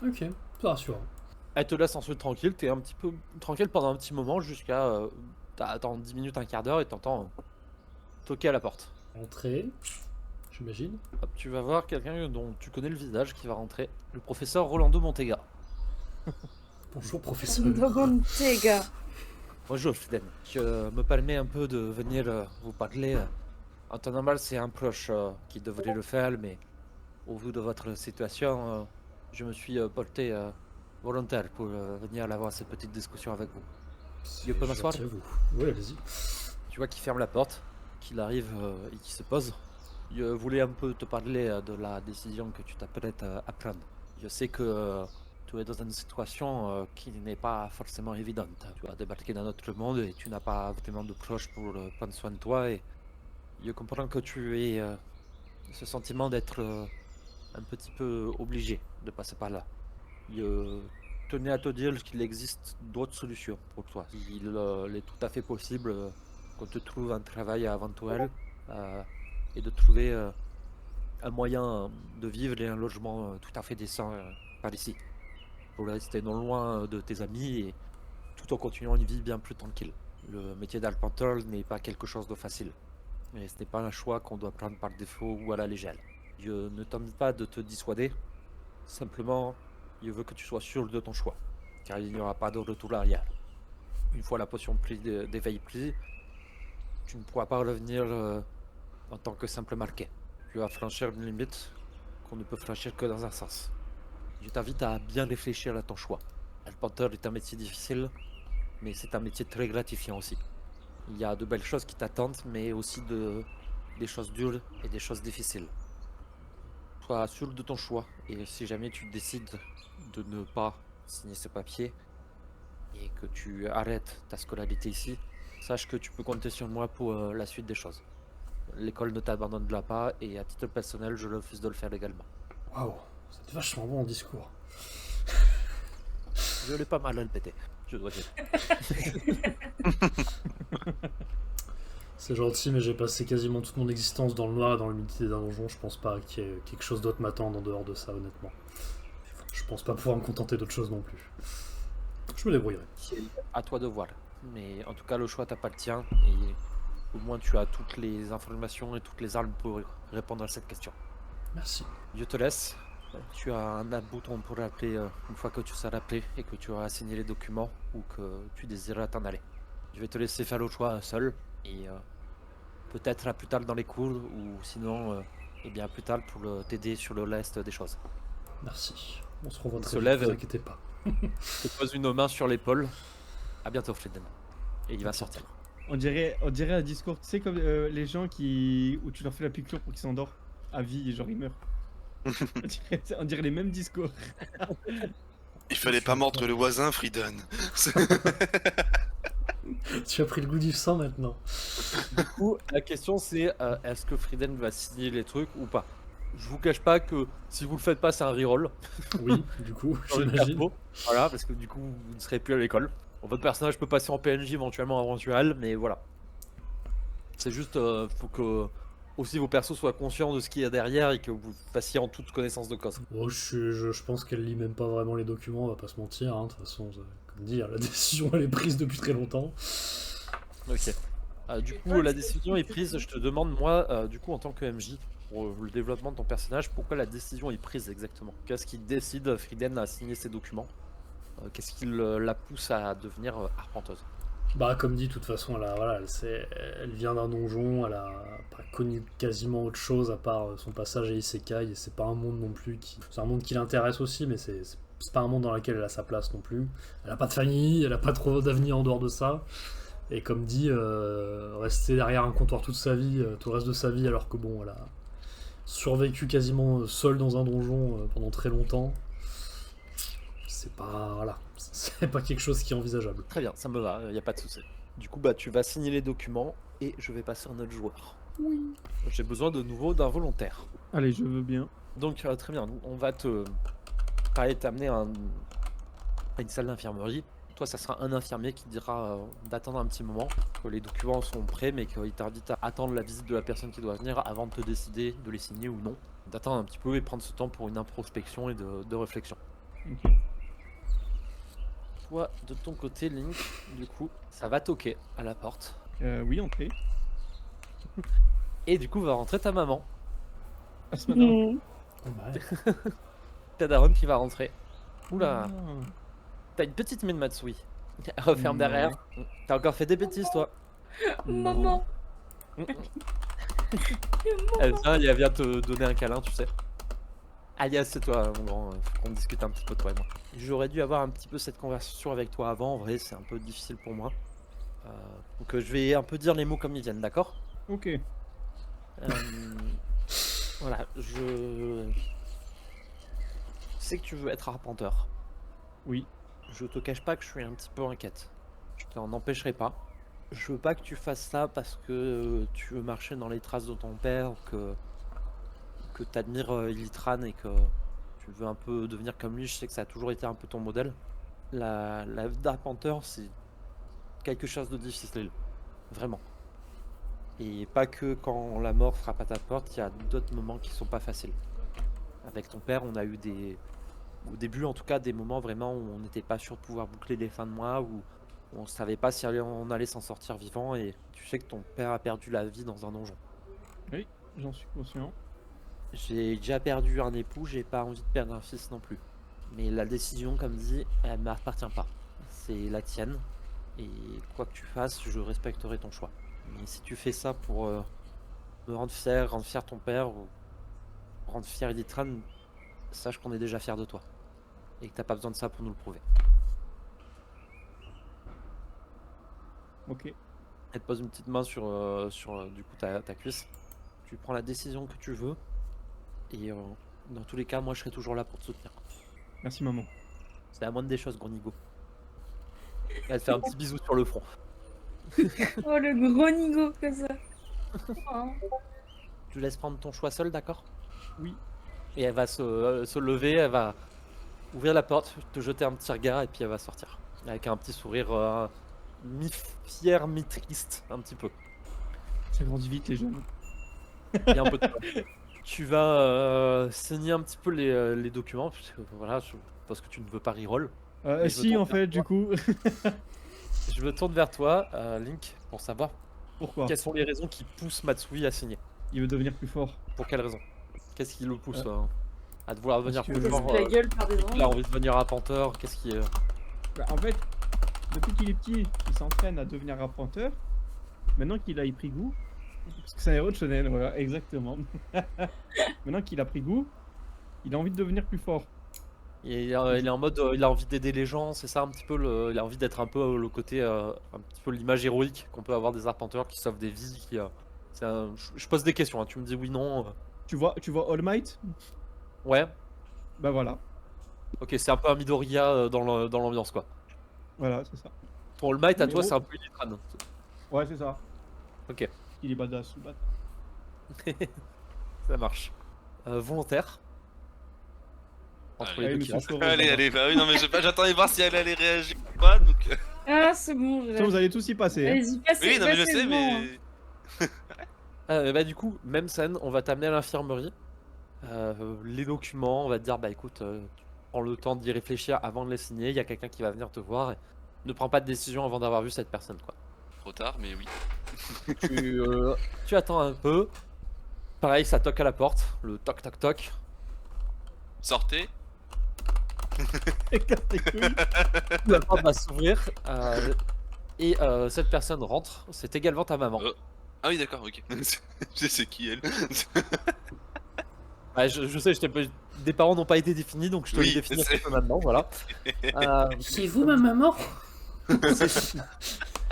Ok, c'est rassurant. Elle te laisse ensuite tranquille. T'es un petit peu tranquille pendant un petit moment jusqu'à... T'attends 10 minutes, un quart d'heure et t'entends toquer à la porte. Entrée, j'imagine. Hop, tu vas voir quelqu'un dont tu connais le visage qui va rentrer. Le professeur Rolando Montega. Bonjour, professeur. Bontega. Bonjour Fiden, je me permets un peu de venir vous parler. En temps normal, c'est un proche qui devrait le faire, mais au vu de votre situation, je me suis porté volontaire pour venir avoir cette petite discussion avec vous. C'est Je peux m'asseoir gentil à vous. Ouais, allez-y. Tu vois qu'il ferme la porte, qu'il arrive et qu'il se pose. Je voulais un peu te parler de la décision que tu t'apprêtes à prendre. Je sais que tu es dans une situation qui n'est pas forcément évidente. Tu as débarqué dans notre monde et tu n'as pas vraiment de proches pour prendre soin de toi. Et Je comprends que tu aies ce sentiment d'être un petit peu obligé de passer par là. Je tenais à te dire qu'il existe d'autres solutions pour toi. Il est tout à fait possible qu'on te trouve un travail à Aventurel et de trouver un moyen de vivre et un logement tout à fait décent par ici. Pour rester non loin de tes amis et tout en continuant une vie bien plus tranquille. Le métier d'arpenteur n'est pas quelque chose de facile. Mais ce n'est pas un choix qu'on doit prendre par défaut ou à la légère. Je ne tente pas de te dissuader. Simplement, je veux que tu sois sûr de ton choix. Car il n'y aura pas de retour arrière. Une fois la potion d'éveil prise, tu ne pourras pas revenir en tant que simple marqué. Tu vas franchir une limite qu'on ne peut franchir que dans un sens. Je t'invite à bien réfléchir à ton choix. Arpenteur est un métier difficile, mais c'est un métier très gratifiant aussi. Il y a de belles choses qui t'attendent, mais aussi des choses dures et des choses difficiles. Sois sûr de ton choix, et si jamais tu décides de ne pas signer ce papier et que tu arrêtes ta scolarité ici, sache que tu peux compter sur moi pour la suite des choses. L'école ne t'abandonnera pas, et à titre personnel, je refuse de le faire également. Waouh, c'est vachement bon en discours. Je l'ai pas mal répété, je dois dire. C'est gentil, mais j'ai passé quasiment toute mon existence dans le noir et dans l'humidité d'un donjon. Je pense pas qu'il y ait quelque chose d'autre m'attende en dehors de ça, honnêtement. Je pense pas pouvoir me contenter d'autre chose non plus. Je me débrouillerai. C'est à toi de voir. Mais en tout cas, le choix t'appartient et au moins tu as toutes les informations et toutes les armes pour répondre à cette question. Merci. Je te laisse. Tu as un bouton pour appeler une fois que tu seras appelé et que tu auras signé les documents ou que tu désireras t'en aller. Je vais te laisser faire le choix seul et peut-être à plus tard dans les cours ou sinon eh bien plus tard pour t'aider sur le reste des choses. Merci. On se revoit Il très se vite, lève. ne vous inquiétez pas. Je te pose une main sur l'épaule. À bientôt, Frieden. Et il va sortir. On dirait un discours, tu sais, comme les gens où tu leur fais la piqûre pour qu'ils s'endorment à vie et genre ils meurent. On dirait les mêmes discours. Il fallait pas mordre le voisin, Frieden. Tu as pris le goût du sang maintenant. Du coup, la question c'est est-ce que Frieden va signer les trucs ou pas? Je vous cache pas que si vous le faites pas, c'est un reroll. Oui, du coup, Dans le j'imagine. capot. Voilà, parce que du coup, vous ne serez plus à l'école. Bon, votre personnage peut passer en PNJ éventuellement avant Dual, mais voilà. C'est juste, faut que aussi vos persos soient conscients de ce qu'il y a derrière et que vous fassiez en toute connaissance de cause. Oh, je pense qu'elle lit même pas vraiment les documents, on va pas se mentir. Hein. De toute façon, comme dire, la décision elle est prise depuis très longtemps. Ok. Du coup, la décision est prise. Je te demande, moi, du coup, en tant que MJ, pour le développement de ton personnage, pourquoi la décision est prise exactement? Qu'est-ce qui décide Frieden à signer ces documents? Qu'est-ce qui la pousse à devenir arpenteuse? Bah, comme dit, de toute façon, elle vient d'un donjon, elle a pas connu quasiment autre chose à part son passage à Isekai, et c'est pas un monde non plus qui. C'est un monde qui l'intéresse aussi, mais c'est pas un monde dans lequel elle a sa place non plus. Elle a pas de famille, elle a pas trop d'avenir en dehors de ça. Et comme dit, rester derrière un comptoir toute sa vie, tout le reste de sa vie, alors que bon, elle a survécu quasiment seule dans un donjon pendant très longtemps. C'est pas. Voilà. C'est pas quelque chose qui est envisageable. Très bien, ça me va, y a pas de souci. Du coup, bah, tu vas signer les documents et je vais passer à un autre joueur. Oui. J'ai besoin de nouveau d'un volontaire. Allez, je veux bien. Donc, très bien, on va t'amener à une salle d'infirmerie. Toi, ça sera un infirmier qui te dira d'attendre un petit moment, que les documents sont prêts, mais qu'il t'invite à attendre la visite de la personne qui doit venir avant de te décider de les signer ou non. D'attendre un petit peu et prendre ce temps pour une introspection et de réflexion. Ok. Toi, de ton côté, Link, du coup, ça va toquer à la porte. Oui, entrez. Et du coup, va rentrer ta maman. Ah, ce matin. Ouais. Ta daronne qui va rentrer. Oula, Ah. t'as une petite mine Matsui. Elle referme Non. derrière. T'as encore fait des bêtises, toi. Maman. Elle vient et elle vient te donner un câlin, tu sais. Alias, c'est toi, mon grand. Faut qu'on discute un petit peu, toi et moi. J'aurais dû avoir un petit peu cette conversation avec toi avant. En vrai, c'est un peu difficile pour moi. Donc, je vais un peu dire les mots comme ils viennent, d'accord? Ok. Voilà, je sais que tu veux être arpenteur. Oui. Je te cache pas que je suis un petit peu inquiète. Je t'en empêcherai pas. Je veux pas que tu fasses ça parce que tu veux marcher dans les traces de ton père, ou que tu admires Illitran et que tu veux un peu devenir comme lui. Je sais que ça a toujours été un peu ton modèle. La vie d'arpenteur, c'est quelque chose de difficile, vraiment. Et pas que quand la mort frappe à ta porte, il y a d'autres moments qui sont pas faciles. Avec ton père, on a eu au début en tout cas, des moments vraiment où on n'était pas sûr de pouvoir boucler les fins de mois, où on savait pas si on allait s'en sortir vivant, et tu sais que ton père a perdu la vie dans un donjon. Oui, j'en suis conscient. J'ai déjà perdu un époux, j'ai pas envie de perdre un fils non plus. Mais la décision, comme dit, elle m'appartient pas. C'est la tienne, et quoi que tu fasses, je respecterai ton choix. Mais si tu fais ça pour me rendre fier ton père, ou rendre fier Elitran, sache qu'on est déjà fier de toi. Et que t'as pas besoin de ça pour nous le prouver. Ok. Elle te pose une petite main sur du coup ta cuisse. Tu prends la décision que tu veux. Et dans tous les cas, moi je serai toujours là pour te soutenir. Merci maman. C'est la moindre des choses, gros nigo. Elle te fait un petit bisou sur le front. Oh, le gros nigo comme ça. Oh. Tu laisses prendre ton choix seul, d'accord? Oui. Et elle va se lever, elle va ouvrir la porte, te jeter un petit regard et puis elle va sortir. Avec un petit sourire mi-fier, mi-triste, un petit peu. Ça grandit vite les jeunes. Il y a un peu de peur. Tu vas signer un petit peu les documents, parce que, voilà, parce que tu ne veux pas reroll. Mais je me Si tourne en vers fait toi. du coup. Je me tourne vers toi, Link, pour savoir Pourquoi? quelles sont les raisons qui poussent Matsui à signer. Il veut devenir plus fort. Pour quelles raisons? Qu'est-ce qui le pousse à devoir devenir que- plus Il fort? casse la gueule par des Il a anges. envie de devenir arpenteur. Qu'est-ce qui est... Bah, en fait, depuis qu'il est petit, il s'entraîne à devenir arpenteur. Maintenant qu'il a y pris goût, parce que c'est un héros de shonen, voilà, exactement. Maintenant qu'il a pris goût, il a envie de devenir plus fort. il est en mode, il a envie d'aider les gens, c'est ça un petit peu, il a envie d'être un peu le côté, un petit peu l'image héroïque qu'on peut avoir des arpenteurs qui sauvent des vies, je pose des questions, hein, tu me dis oui, non, Tu vois All Might? ouais, Bah voilà, ok, c'est un peu un Midoriya dans l'ambiance quoi. voilà, c'est ça. Ton All Might à Mais toi, bon. c'est un peu Illitran. Ouais, c'est ça. Ok, Il est badass, le bâtard. ça marche. Volontaire. Entre Allez. les deux Allez, qui monsieur restent. Choro, Allez, bâtard. allez, bah oui, non, mais j'attendais de voir si elle allait réagir ou pas, donc. Ah, c'est bon, j'ai Ça, vous allez tous y passer. Hein. Allez-y, passez, Oui, non, mais je passez sais, devant, hein. mais. Bah du coup, même scène, on va t'amener à l'infirmerie. Les documents, on va te dire, bah écoute, tu prends le temps d'y réfléchir avant de les signer, il y a quelqu'un qui va venir te voir. Et ne prends pas de décision avant d'avoir vu cette personne, quoi. Trop tard, mais oui. Tu attends un peu. Pareil, ça toque à la porte, le toc toc toc. Sortez. Casse tes couilles. La porte va s'ouvrir et cette personne rentre. C'est également ta maman. Ah oui, d'accord, ok. Je sais qui elle. Ouais, je sais, des parents n'ont pas été définis, donc je te Oui, les définis un c'est- peu maintenant, voilà. C'est vous ma maman?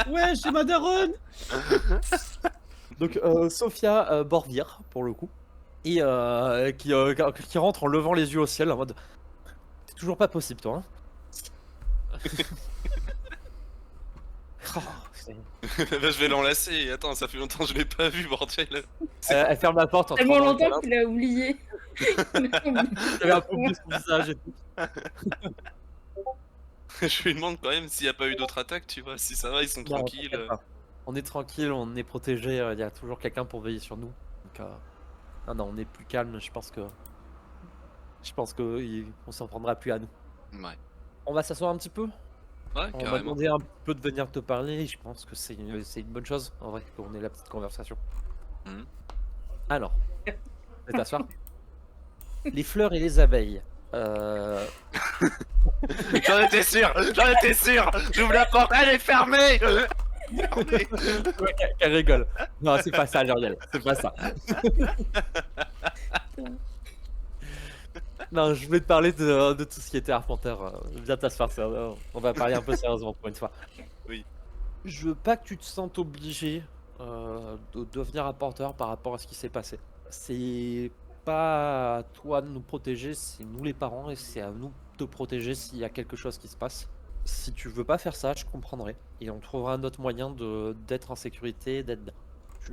Ouais, c'est ma daronne. Donc Sophia Borvir pour le coup et qui rentre en levant les yeux au ciel en mode c'est toujours pas possible toi hein. Oh, Bah, je vais l'enlacer. Attends, ça fait longtemps que je l'ai pas vu, bordel. elle ferme la porte en Tellement tremblant, longtemps qu'il a oublié. il avait un peu oublié son visage et tout. Je lui demande quand même s'il n'y a pas eu d'autres attaques, tu vois. Si ça va, ils sont Non, tranquilles. t'inquiète pas. On est tranquille, on est protégé, il y a toujours quelqu'un pour veiller sur nous. Donc non, on est plus calme, je pense que on s'en prendra plus à nous. Ouais. On va s'asseoir un petit peu. Ouais, On m'a carrément. demandé un peu de venir te parler, je pense que c'est une bonne chose, en vrai, qu'on ait la petite conversation. Mhm. Alors, je vais t'asseoir. Les fleurs et les abeilles. J'en étais sûr. J'ouvre la porte, elle est fermée. Fermée. Ouais, qu'elle rigole. Non, c'est pas ça, Juriel, c'est pas ça. Non, je voulais te parler de tout ce qui était arpenteur. Viens t'asseoir, on va parler un peu sérieusement pour une fois. Oui. Je veux pas que tu te sentes obligé de devenir arpenteur par rapport à ce qui s'est passé. C'est pas à toi de nous protéger, c'est nous les parents et c'est à nous de te protéger s'il y a quelque chose qui se passe. Si tu veux pas faire ça, je comprendrai. Et on trouvera un autre moyen d'être en sécurité, d'être bien. Tu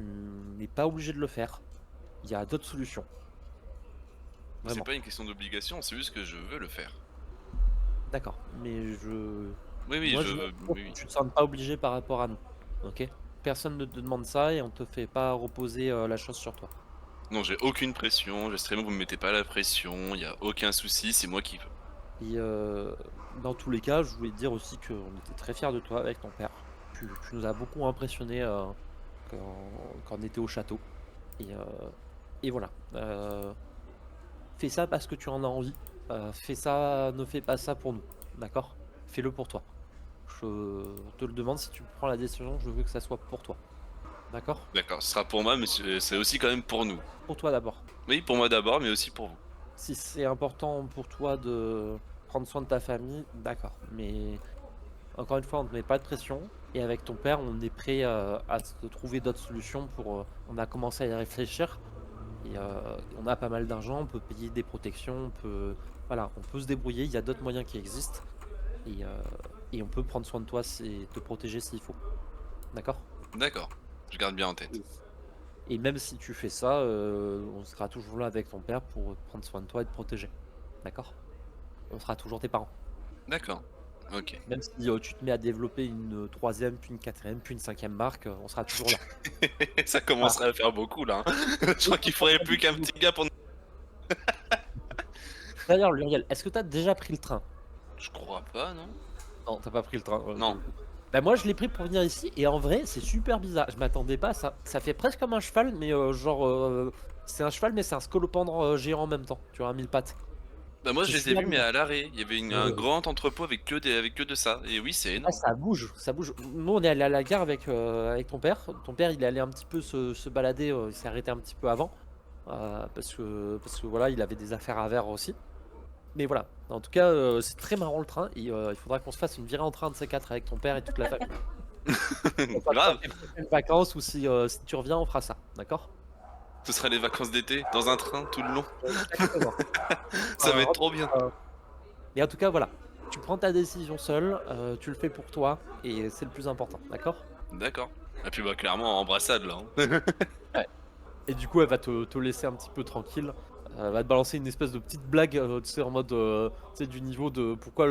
n'es pas obligé de le faire. Il y a d'autres solutions. C'est Vraiment. pas une question d'obligation, c'est juste que je veux le faire. D'accord. Mais Oui, moi, je je veux. veux que Oui, oui. tu te sens pas obligé par rapport à nous. Ok? Personne ne te demande ça et on te fait pas reposer la chose sur toi. Non, j'ai aucune pression, j'espère que vous me mettez pas la pression, y a aucun souci, c'est moi qui veux. Et dans tous les cas, je voulais te dire aussi qu'on était très fiers de toi avec ton père. Tu nous as beaucoup impressionnés quand on était au château. Et, euh, et voilà. Fais ça parce que tu en as envie. Fais ça, ne fais pas ça pour nous. D'accord? Fais-le pour toi. Je te le demande, si tu prends la décision, je veux que ça soit pour toi. D'accord? D'accord, ce sera pour moi, mais c'est aussi quand même pour nous. Pour toi d'abord. Oui, pour moi d'abord, mais aussi pour vous. Si c'est important pour toi de prendre soin de ta famille, d'accord. Mais encore une fois, on ne te met pas de pression. Et avec ton père, on est prêt à se trouver d'autres solutions pour. On a commencé à y réfléchir. Et on a pas mal d'argent, on peut payer des protections, voilà, on peut se débrouiller. Il y a d'autres moyens qui existent. Et on peut prendre soin de toi et te protéger s'il faut. D'accord? D'accord, je garde bien en tête. Et même si tu fais ça, on sera toujours là avec ton père pour prendre soin de toi et te protéger. D'accord? On sera toujours tes parents. D'accord, ok. Même si tu te mets à développer une troisième, puis une quatrième, puis une cinquième marque, on sera toujours là. Ça commencerait à faire beaucoup là. Hein. Je crois qu'il faudrait plus qu'un petit gars pour. D'ailleurs, Luriel, est-ce que t'as déjà pris le train? Je crois pas, non? Non, t'as pas pris le train. Non. Bah moi je l'ai pris pour venir ici et en vrai c'est super bizarre. Je m'attendais pas à ça. Ça fait presque comme un cheval mais c'est un cheval mais c'est un scolopendre géant en même temps. Tu vois, un 1000 pattes. Bah moi C'est je les ai super vus mais bizarre. à l'arrêt. Il y avait un grand entrepôt avec que de ça. Et oui, c'est Ah, énorme. ça bouge, ça bouge. Nous on est allé à la gare avec ton père. Ton père il est allé un petit peu se balader, il s'est arrêté un petit peu avant. Parce que voilà, il avait des affaires à faire aussi. Mais voilà, en tout cas c'est très marrant le train et il faudra qu'on se fasse une virée en train de ces quatre avec ton père et toute la famille. On Grave, tes prochaines vacances ou si tu reviens, on fera ça, d'accord? ce sera les vacances d'été dans un train tout le long. Exactement. Ça va être trop bien. Mais en tout cas, voilà. Tu prends ta décision seul, tu le fais pour toi et c'est le plus important, d'accord? D'accord. Et puis bah clairement embrassade là. Hein. Et du coup, elle va te laisser un petit peu tranquille. Elle va te balancer une espèce de petite blague, tu sais, en mode, tu sais, du niveau de pourquoi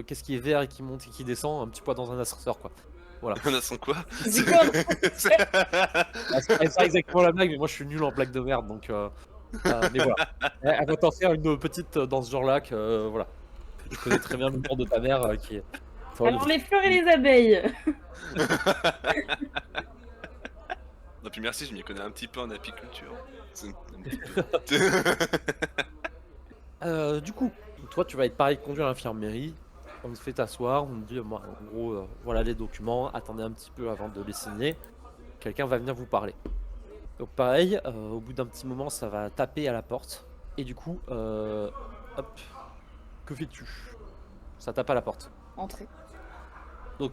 qu'est-ce qui est vert et qui monte et qui descend, un petit peu dans un ascenseur, quoi. Voilà. On a son quoi? C'est quoi? C'est pas exactement la blague, mais moi je suis nul en blague de merde, donc. Mais voilà. Elle va t'en faire une petite dans ce genre-là, que voilà. Je connais très bien le nom de ta mère qui est. folle. Alors les fleurs et les abeilles. Non puis merci, je m'y connais un petit peu en apiculture. C'est un petit peu. Du coup, toi tu vas être pareil conduit à l'infirmerie. On te fait t'asseoir, on te dit moi, en gros, voilà les documents, attendez un petit peu avant de les signer. Quelqu'un va venir vous parler. Donc pareil, au bout d'un petit moment, ça va taper à la porte. Et du coup, hop, que fais-tu? Ça tape à la porte. Entrez. Donc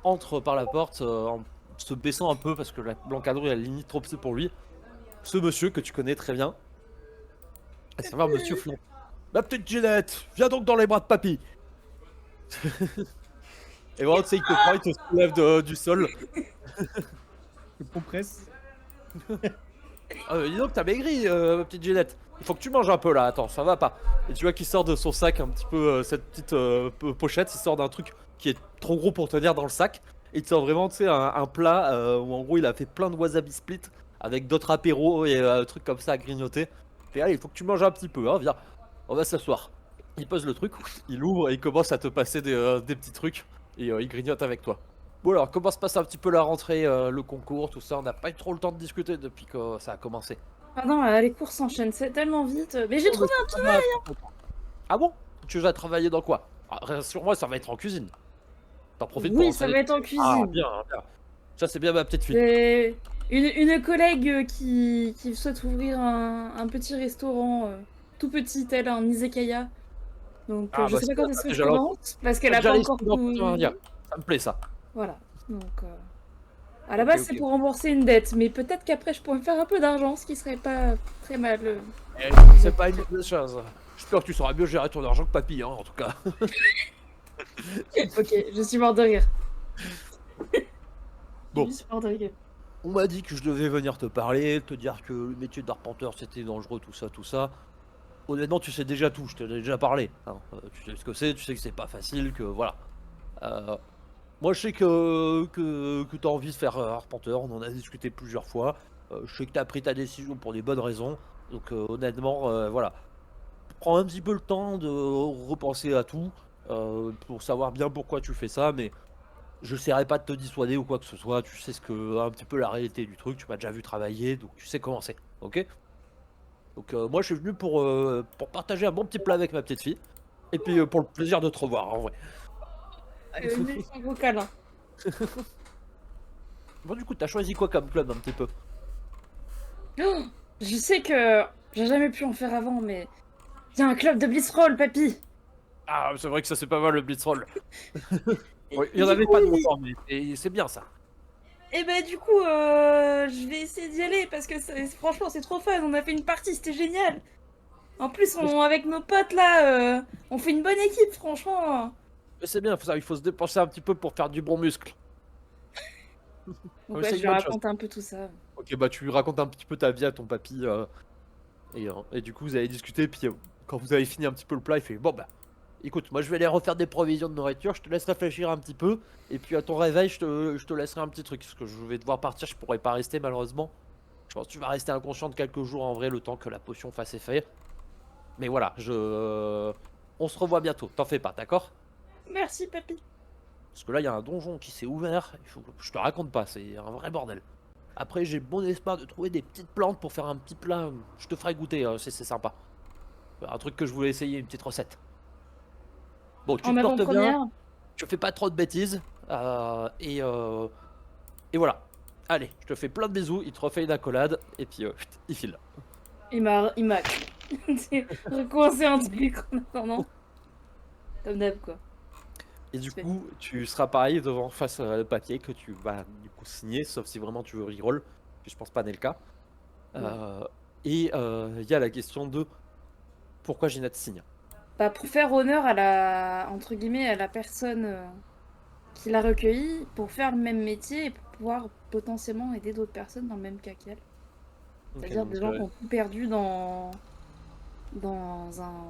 entre par la porte en se baissant un peu parce que l'encadreur est à la limite trop petit pour lui. Ce monsieur que tu connais très bien, à savoir Monsieur Flan. Ma petite Ginette, viens donc dans les bras de papy. Et vraiment, tu sais, il te prend, il te soulève du sol. Le compresse. Dis donc, t'as maigri, ma petite Ginette. Il faut que tu manges un peu là, attends, ça va pas. Et tu vois qu'il sort de son sac un petit peu cette petite pochette, il sort d'un truc qui est trop gros pour tenir dans le sac. Et il te sort vraiment, tu sais, un plat où en gros il a fait plein de wasabi split avec d'autres apéros et trucs comme ça à grignoter. Et allez, il faut que tu manges un petit peu, hein, viens, on va s'asseoir. Il pose le truc, il ouvre et il commence à te passer des petits trucs et il grignote avec toi. Bon alors, comment se passe un petit peu la rentrée, le concours, tout ça? On n'a pas eu trop le temps de discuter depuis que ça a commencé. Pardon, les cours s'enchaînent tellement vite. Mais j'ai trouvé un travail. Ah bon? Tu vas travailler dans quoi? Rassure-moi, ça va être en cuisine. T'en profites pour Oui, ça entraîner. va être en Ah cuisine. bien, bien. Ça c'est bien ma petite fille. C'est une collègue qui souhaite ouvrir un petit restaurant tout petit, tel un izakaya. Donc Ah, je bah, sais pas quand est-ce que je déjà là, commence, parce qu'elle a déjà pas les encore students tout... pour dire. Ça me plaît ça. Voilà. Donc à la base Ok. c'est pour rembourser une dette, mais peut-être qu'après je pourrais me faire un peu d'argent, ce qui serait pas très mal. C'est pas une mauvaise chose. J'espère que tu sauras mieux gérer ton argent que papy, hein, en tout cas. Ok, je suis mort de rire. Bon. Je suis mort de rire. On m'a dit que je devais venir te parler, te dire que le métier d'arpenteur c'était dangereux, tout ça, tout ça. Honnêtement, tu sais déjà tout, je t'en ai déjà parlé. Hein. Tu sais ce que c'est, tu sais que c'est pas facile, que voilà. Moi, je sais que tu as envie de faire arpenteur, on en a discuté plusieurs fois. Je sais que tu as pris ta décision pour des bonnes raisons. Donc, honnêtement, voilà. Prends un petit peu le temps de repenser à tout pour savoir bien pourquoi tu fais ça, mais je n'essaierai pas de te dissuader ou quoi que ce soit. Tu sais un petit peu la réalité du truc, tu m'as déjà vu travailler, donc tu sais comment c'est, ok? Donc, moi, je suis venu pour partager un bon petit plat avec ma petite fille, et puis pour le plaisir de te revoir, en vrai. Un gros câlin. Bon, du coup, t'as choisi quoi comme club un petit peu? Oh, je sais que j'ai jamais pu en faire avant, mais il y a un club de Blitzroll, papy. Ah, c'est vrai que ça c'est pas mal le blitzroll. Ouais, il y en Du avait coup, pas de longtemps, mais c'est bien ça. Et ben du coup, je vais essayer d'y aller parce que franchement c'est trop fun. On a fait une partie, c'était génial. En plus, avec nos potes là, on fait une bonne équipe, franchement. Mais c'est bien, il faut se dépenser un petit peu pour faire du bon muscle. Donc Ouais, ouais, c'est je une lui bonne chose. raconte un peu tout ça. Ok, bah tu lui racontes un petit peu ta vie à ton papy. Et du coup, vous avez discuté, puis quand vous avez fini un petit peu le plat, il fait bon bah écoute, moi je vais aller refaire des provisions de nourriture, je te laisse réfléchir un petit peu, et puis à ton réveil, je te laisserai un petit truc, parce que je vais devoir partir, je pourrai pas rester malheureusement. Je pense que tu vas rester inconsciente quelques jours en vrai, le temps que la potion fasse effet. Mais voilà, on se revoit bientôt, t'en fais pas, d'accord? Merci, papy. Parce que là, il y a un donjon qui s'est ouvert, il faut que je te raconte pas, c'est un vrai bordel. Après, j'ai bon espoir de trouver des petites plantes pour faire un petit plat, je te ferai goûter, c'est sympa. Un truc que je voulais essayer, une petite recette. Bon, tu En te portes bien, avant-première. tu fais pas trop de bêtises, et voilà. Allez, je te fais plein de bisous, il te refait une accolade, et puis il file. Il m'a recoincé un truc en attendant. Comme d'hab quoi. Et du Parfait. coup, tu seras pareil devant face le papier que tu vas du coup signer, sauf si vraiment tu veux reroll, puis je pense pas n'est le cas. Et il y a la question de pourquoi Ginette signe. Bah, pour faire honneur à la entre guillemets à la personne qui l'a recueilli, pour faire le même métier et pour pouvoir potentiellement aider d'autres personnes dans le même cas qu'elle. Ok, C'est-à-dire donc, des gens qui ont tout perdu dans un...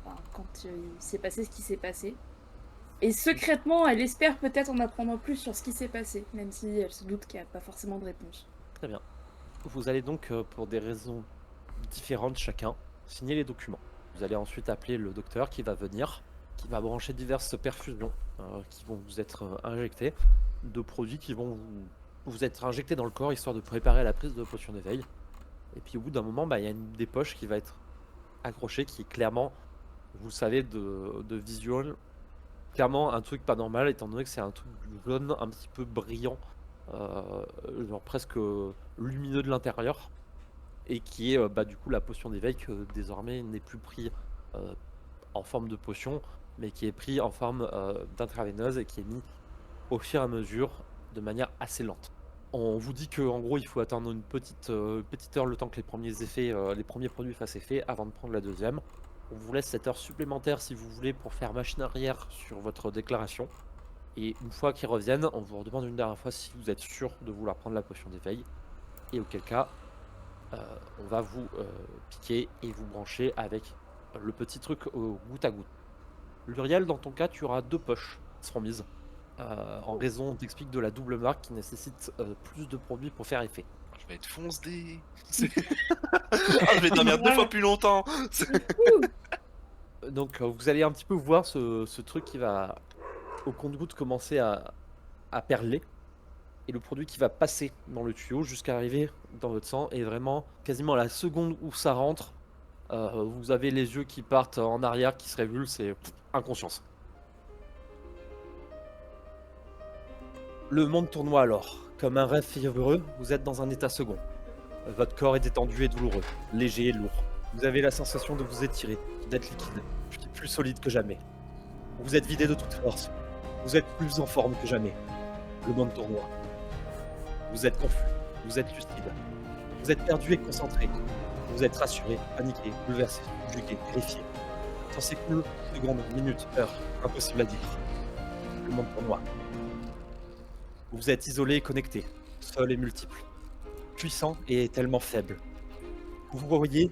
enfin, quand il s'est passé ce qui s'est passé. Et secrètement, elle espère peut-être en apprendre plus sur ce qui s'est passé, même si elle se doute qu'il n'y a pas forcément de réponse. Très bien. Vous allez donc, pour des raisons différentes chacun, signer les documents. Vous allez ensuite appeler le docteur qui va venir, qui va brancher diverses perfusions qui vont vous être injectées, de produits qui vont vous être injectés dans le corps, histoire de préparer la prise de potion d'éveil. Et puis au bout d'un moment, il y a une des poches qui va être accrochée, qui est clairement, vous le savez, de visual, clairement un truc pas normal, étant donné que c'est un truc jaune un petit peu brillant, genre presque lumineux de l'intérieur, et qui est du coup la potion d'éveil que désormais n'est plus pris en forme de potion, mais qui est pris en forme d'intraveineuse et qui est mis au fur et à mesure de manière assez lente. On vous dit que en gros il faut attendre une petite heure le temps que les premiers effets, les premiers produits fassent effet avant de prendre la deuxième. On vous laisse cette heure supplémentaire si vous voulez pour faire machine arrière sur votre déclaration. Et une fois qu'ils reviennent, on vous redemande une dernière fois si vous êtes sûr de vouloir prendre la potion d'éveil. Et auquel cas, on va vous piquer et vous brancher avec le petit truc au goutte à goutte. Luriel, dans ton cas, tu auras 2 poches qui seront mises. En raison, on t'explique, de la double marque qui nécessite plus de produits pour faire effet. Je vais être fonce-dé. Ah, je vais dormir 2 fois plus longtemps. Donc vous allez un petit peu voir ce truc qui va, au compte-goutte, commencer à perler. Et le produit qui va passer dans le tuyau jusqu'à arriver dans votre sang. Et vraiment, quasiment à la seconde où ça rentre, vous avez les yeux qui partent en arrière, qui se révulsent, et inconscience. Le monde tournoie alors. Comme un rêve fiévreux, vous êtes dans un état second. Votre corps est détendu et douloureux, léger et lourd. Vous avez la sensation de vous étirer, d'être liquide, puis plus solide que jamais. Vous êtes vidé de toute force. Vous êtes plus en forme que jamais. Le monde tournoie. Vous êtes confus, vous êtes lucide. Vous êtes perdu et concentré. Vous êtes rassuré, paniqué, bouleversé, subjugué, terrifié. Le temps s'écoule, secondes, minutes, heures, impossible à dire. Le monde pour moi. Vous êtes isolé et connecté, seul et multiple, puissant et tellement faible. Vous voyez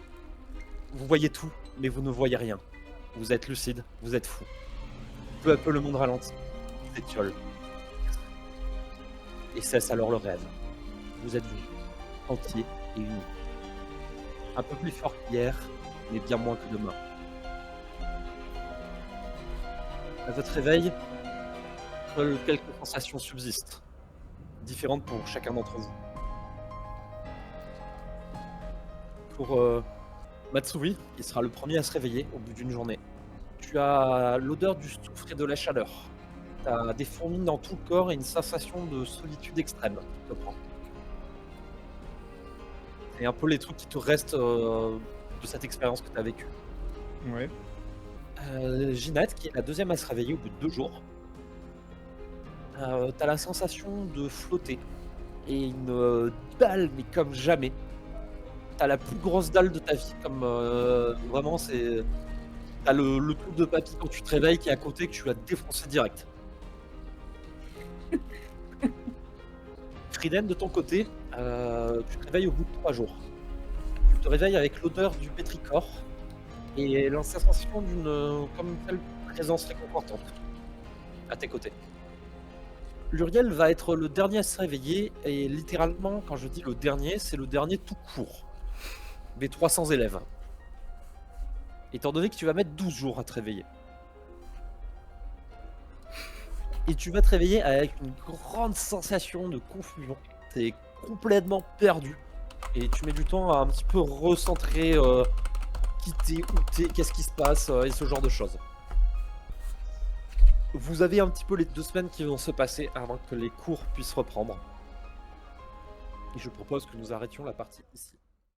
tout, mais vous ne voyez rien. Vous êtes lucide, vous êtes fou. Peu à peu, le monde ralentit, s'étiole. Et cesse alors le rêve. Vous êtes vous, entier et uni. Un peu plus fort qu'hier, mais bien moins que demain. À votre réveil, seules quelques sensations subsistent, différentes pour chacun d'entre vous. Pour Matsui, il sera le premier à se réveiller au bout d'une journée. Tu as l'odeur du soufre et de la chaleur. Tu as des fourmis dans tout le corps et une sensation de solitude extrême qui te prend. C'est un peu les trucs qui te restent de cette expérience que tu as vécue. Ouais. Ginette, qui est la deuxième à se réveiller au bout de 2 jours. T'as la sensation de flotter. Et une dalle, mais comme jamais. T'as la plus grosse dalle de ta vie. Comme vraiment, c'est. T'as le truc de papy quand tu te réveilles qui est à côté que tu vas te défoncer direct. Frieden, de ton côté, tu te réveilles au bout de 3 jours. Tu te réveilles avec l'odeur du pétrichor et la sensation d'une comme telle présence réconfortante à tes côtés. Luriel va être le dernier à se réveiller et littéralement, quand je dis le dernier, c'est le dernier tout court des 300 élèves. Étant donné que tu vas mettre 12 jours à te réveiller. Et tu vas te réveiller avec une grande sensation de confusion. T'es complètement perdu. Et tu mets du temps à un petit peu recentrer qui t'es, où t'es, qu'est-ce qui se passe et ce genre de choses. Vous avez un petit peu les 2 semaines qui vont se passer avant que les cours puissent reprendre. Et je propose que nous arrêtions la partie ici.